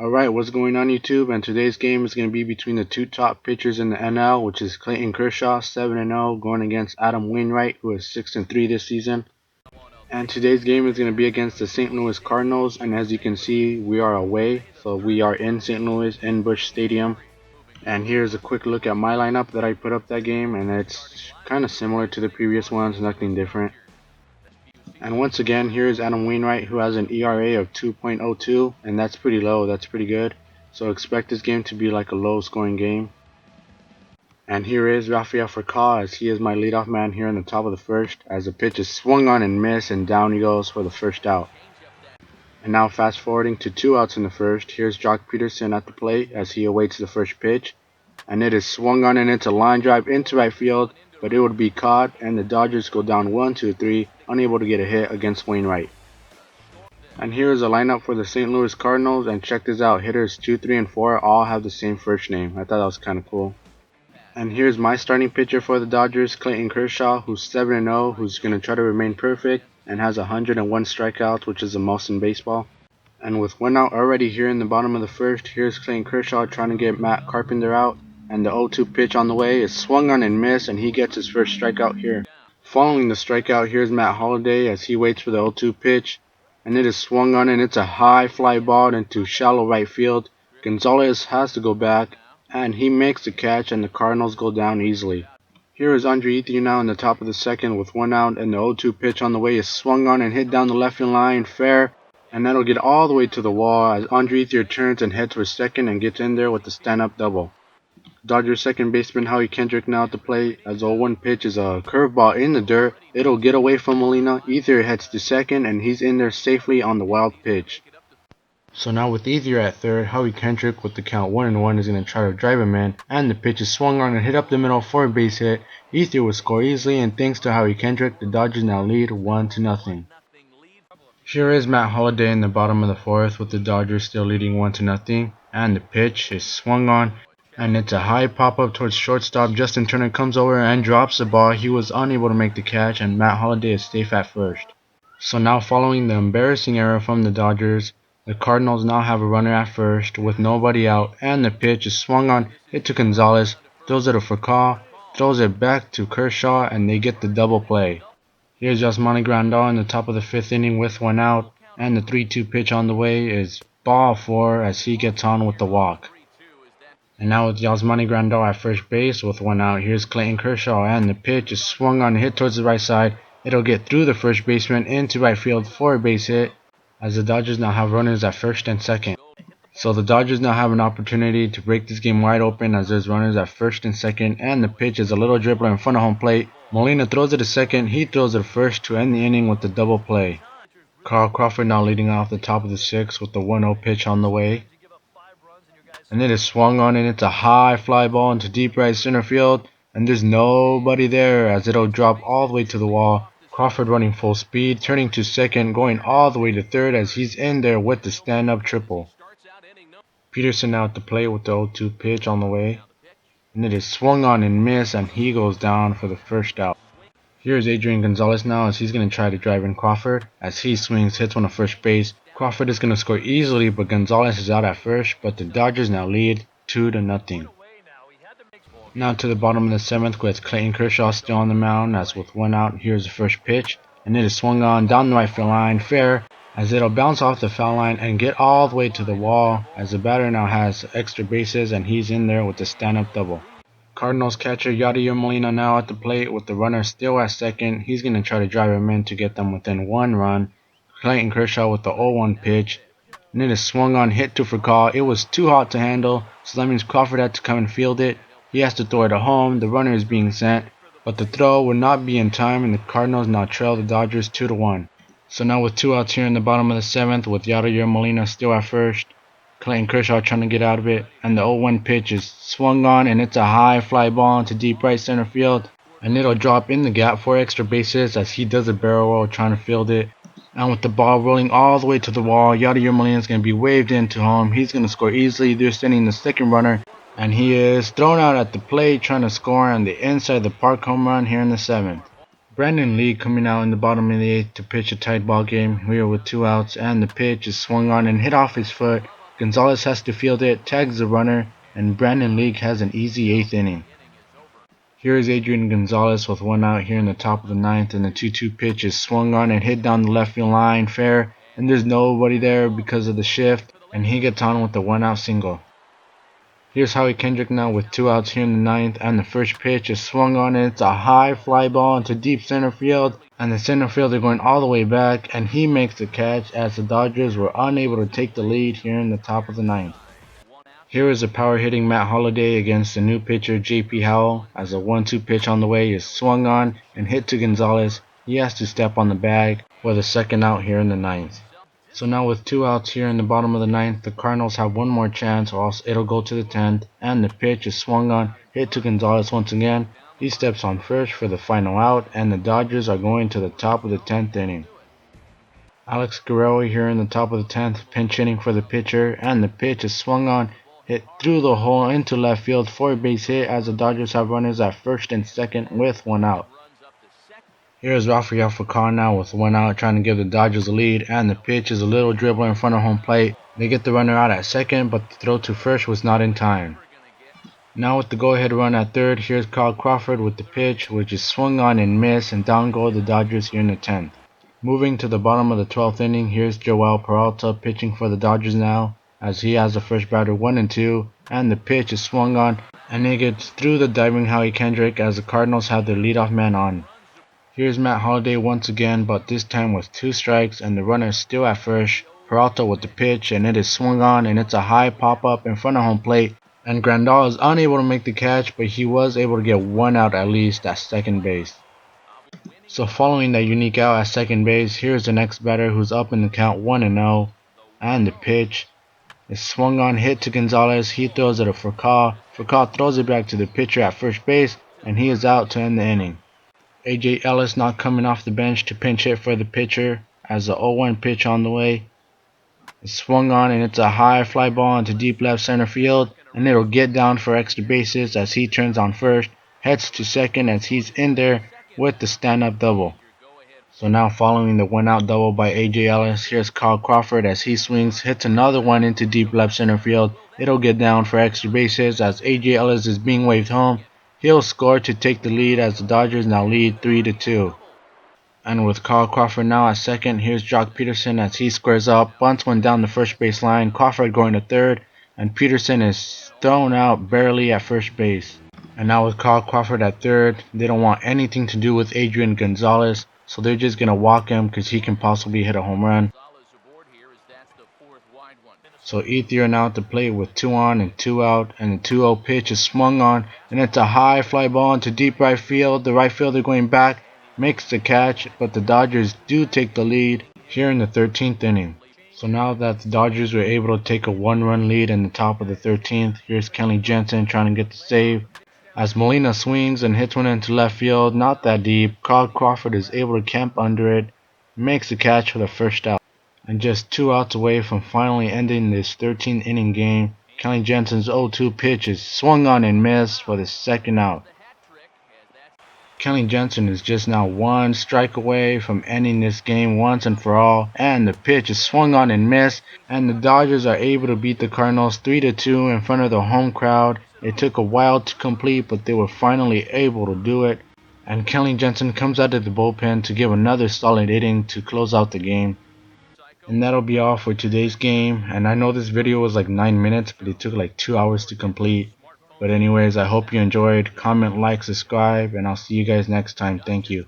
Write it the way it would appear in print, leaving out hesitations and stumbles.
Alright, what's going on YouTube? And today's game is going to be between the two top pitchers in the NL, which is Clayton Kershaw, 7-0, going against Adam Wainwright, who is 6-3 this season. And today's game is going to be against the St. Louis Cardinals, and as you can see, we are away, so we are in St. Louis, in Busch Stadium. And here's a quick look at my lineup that I put up that game, and it's kind of similar to the previous ones, nothing different. And once again, here is Adam Wainwright, who has an ERA of 2.02, and that's pretty low, that's pretty good. So expect this game to be like a low scoring game. And here is Rafael Furcal, as he is my leadoff man here in the top of the first, as the pitch is swung on and missed, and down he goes for the first out. And now fast forwarding to 2 outs in the first, here's Jock Peterson at the plate as he awaits the first pitch. And it is swung on and it's a line drive into right field, but it would be caught, and the Dodgers go down 1-2-3, unable to get a hit against Wainwright. And here is a lineup for the St. Louis Cardinals, and check this out, hitters 2, 3, and 4 all have the same first name. I thought that was kind of cool. And here's my starting pitcher for the Dodgers, Clayton Kershaw, who's 7-0, who's going to try to remain perfect, and has 101 strikeouts, which is the most in baseball. And with 1 out already here in the bottom of the first, here's Clayton Kershaw trying to get Matt Carpenter out, and the 0-2 pitch on the way is swung on and missed, and he gets his first strikeout here. Following the strikeout, here's Matt Holliday as he waits for the 0-2 pitch, and it is swung on and it's a high fly ball into shallow right field. Gonzalez has to go back, and he makes the catch, and the Cardinals go down easily. Here is Andre Ethier now in the top of the second with 1 out, and the 0-2 pitch on the way is swung on and hit down the left field line fair, and that'll get all the way to the wall as Andre Ethier turns and heads for second and gets in there with the stand-up double. Dodgers second baseman Howie Kendrick now at the plate as the 0-1 pitch is a curveball in the dirt. It'll get away from Molina. Ethier heads to second, and he's in there safely on the wild pitch. So now with Ethier at third, Howie Kendrick with the count 1-1 is going to try to drive him in, and the pitch is swung on and hit up the middle for a base hit. Ethier will score easily, and thanks to Howie Kendrick, the Dodgers now lead 1-0. Here is Matt Holliday in the bottom of the fourth with the Dodgers still leading 1-0, and the pitch is swung on, and it's a high pop-up towards shortstop. Justin Turner comes over and drops the ball. He was unable to make the catch, and Matt Holliday is safe at first. So now following the embarrassing error from the Dodgers, the Cardinals now have a runner at first with nobody out, and the pitch is swung on, hit to Gonzalez, throws it to Furcal, throws it back to Kershaw, and they get the double play. Here's Yasmani Grandal in the top of the 5th inning with 1 out, and the 3-2 pitch on the way is ball 4 as he gets on with the walk. And now with Yasmani Grandal at first base with 1 out, here's Clayton Kershaw, and the pitch is swung on and hit towards the right side. It'll get through the first baseman into right field for a base hit, as the Dodgers now have runners at first and second. So the Dodgers now have an opportunity to break this game wide open as there's runners at first and second, and the pitch is a little dribbler in front of home plate. Molina throws it to second, he throws it to first to end the inning with the double play. Carl Crawford now leading off the top of the 6th with the 1-0 pitch on the way. And it is swung on and it's a high fly ball into deep right center field, and there's nobody there as it'll drop all the way to the wall. Crawford running full speed, turning to second, going all the way to third as he's in there with the stand-up triple. Peterson now at the plate with the 0-2 pitch on the way, and it is swung on and missed, and he goes down for the first out. Here's Adrian Gonzalez now as he's going to try to drive in Crawford. As he swings, hits one to first base. Crawford is going to score easily, but Gonzalez is out at first, but the Dodgers now lead 2-0. Now to the bottom of the 7th with Clayton Kershaw still on the mound, as with 1 out, here's the first pitch, and it is swung on down the right field line, fair, as it'll bounce off the foul line and get all the way to the wall, as the batter now has extra bases and he's in there with the stand-up double. Cardinals catcher Yadier Molina now at the plate with the runner still at second. He's going to try to drive him in to get them within 1 run. Clayton Kershaw with the 0-1 pitch, and it is swung on, hit to Furcal. It was too hot to handle, so that means Crawford had to come and field it. He has to throw it at home. The runner is being sent, but the throw would not be in time, and the Cardinals now trail the Dodgers 2-1. So now with 2 outs here in the bottom of the 7th with Yadier Molina still at first, Clayton Kershaw trying to get out of it, and the 0-1 pitch is swung on and it's a high fly ball into deep right center field, and it'll drop in the gap for extra bases as he does a barrel roll trying to field it. And with the ball rolling all the way to the wall, Yadier Molina is going to be waved into home. He's going to score easily. They're sending the second runner, and he is thrown out at the plate trying to score on the inside the park home run here in the 7th. Brandon Lee coming out in the bottom of the 8th to pitch a tight ball game here with 2 outs, and the pitch is swung on and hit off his foot, Gonzalez has to field it, tags the runner, and Brandon League has an easy 8th inning. Here is Adrian Gonzalez with one out here in the top of the 9th, and the 2-2 pitch is swung on and hit down the left field line, fair, and there's nobody there because of the shift, and he gets on with the 1-out single. Here's Howie Kendrick now with 2 outs here in the 9th, and the first pitch is swung on and it's a high fly ball into deep center field, and the center fielder going all the way back, and he makes the catch as the Dodgers were unable to take the lead here in the top of the 9th. Here is a power hitting Matt Holliday against the new pitcher JP Howell as a 1-2 pitch on the way is swung on and hit to Gonzalez. He has to step on the bag for the second out here in the 9th. So now with 2 outs here in the bottom of the 9th, the Cardinals have one more chance or else it'll go to the 10th, and the pitch is swung on, hit to Gonzalez once again. He steps on first for the final out, and the Dodgers are going to the top of the 10th inning. Alex Guerrero here in the top of the 10th, pinch hitting for the pitcher, and the pitch is swung on, hit through the hole into left field for a base hit as the Dodgers have runners at first and second with 1 out. Here is Rafael Furcal now with 1 out trying to give the Dodgers a lead, and the pitch is a little dribble in front of home plate. They get the runner out at second, but the throw to first was not in time. Now with the go-ahead run at third, here's Kyle Crawford with the pitch, which is swung on and missed, and down go the Dodgers here in the 10th. Moving to the bottom of the 12th inning, here's Joel Peralta pitching for the Dodgers now, as he has the first batter 1-2, and the pitch is swung on, and it gets through the diving Howie Kendrick as the Cardinals have their leadoff man on. Here's Matt Holliday once again, but this time with 2 strikes, and the runner is still at first. Peralta with the pitch, and it is swung on, and it's a high pop-up in front of home plate, and Grandal is unable to make the catch, but he was able to get 1 out at least at second base. So following that unique out at second base, here's the next batter who's up in the count 1-0, and the pitch is swung on, hit to Gonzalez. He throws it to Furcal. Furcal throws it back to the pitcher at first base, and he is out to end the inning. A.J. Ellis not coming off the bench to pinch hit for the pitcher as the 0-1 pitch on the way is swung on, and it's a high fly ball into deep left center field, and it'll get down for extra bases as he turns on first, heads to second as he's in there with the stand-up double. So now following the 1-out double by A.J. Ellis, here's Kyle Crawford as he swings, hits another one into deep left center field. It'll get down for extra bases as A.J. Ellis is being waved home. He'll score to take the lead as the Dodgers now lead 3-2. And with Kyle Crawford now at second, here's Jock Peterson as he squares up, bunts one down the first base line, Crawford going to third, and Peterson is thrown out barely at first base. And now with Kyle Crawford at third, they don't want anything to do with Adrian Gonzalez, so they're just going to walk him because he can possibly hit a home run. So Ethier now at the plate with 2 on and 2 out, and the 2-0 pitch is swung on, and it's a high fly ball into deep right field. The right fielder going back makes the catch, but the Dodgers do take the lead here in the 13th inning. So now that the Dodgers were able to take a 1-run lead in the top of the 13th, here's Kenley Jansen trying to get the save. As Molina swings and hits one into left field, not that deep, Kyle Crawford is able to camp under it, makes the catch for the first out. And just 2 outs away from finally ending this 13-inning game, Kenley Jansen's 0-2 pitch is swung on and missed for the second out. Kenley Jansen is just now 1 strike away from ending this game once and for all, and the pitch is swung on and missed, and the Dodgers are able to beat the Cardinals 3-2 in front of the home crowd. It took a while to complete, but they were finally able to do it, and Kenley Jansen comes out of the bullpen to give another solid inning to close out the game. And that'll be all for today's game, and I know this video was like 9 minutes, but it took like 2 hours to complete. But anyways, I hope you enjoyed. Comment, like, subscribe, and I'll see you guys next time. Thank you.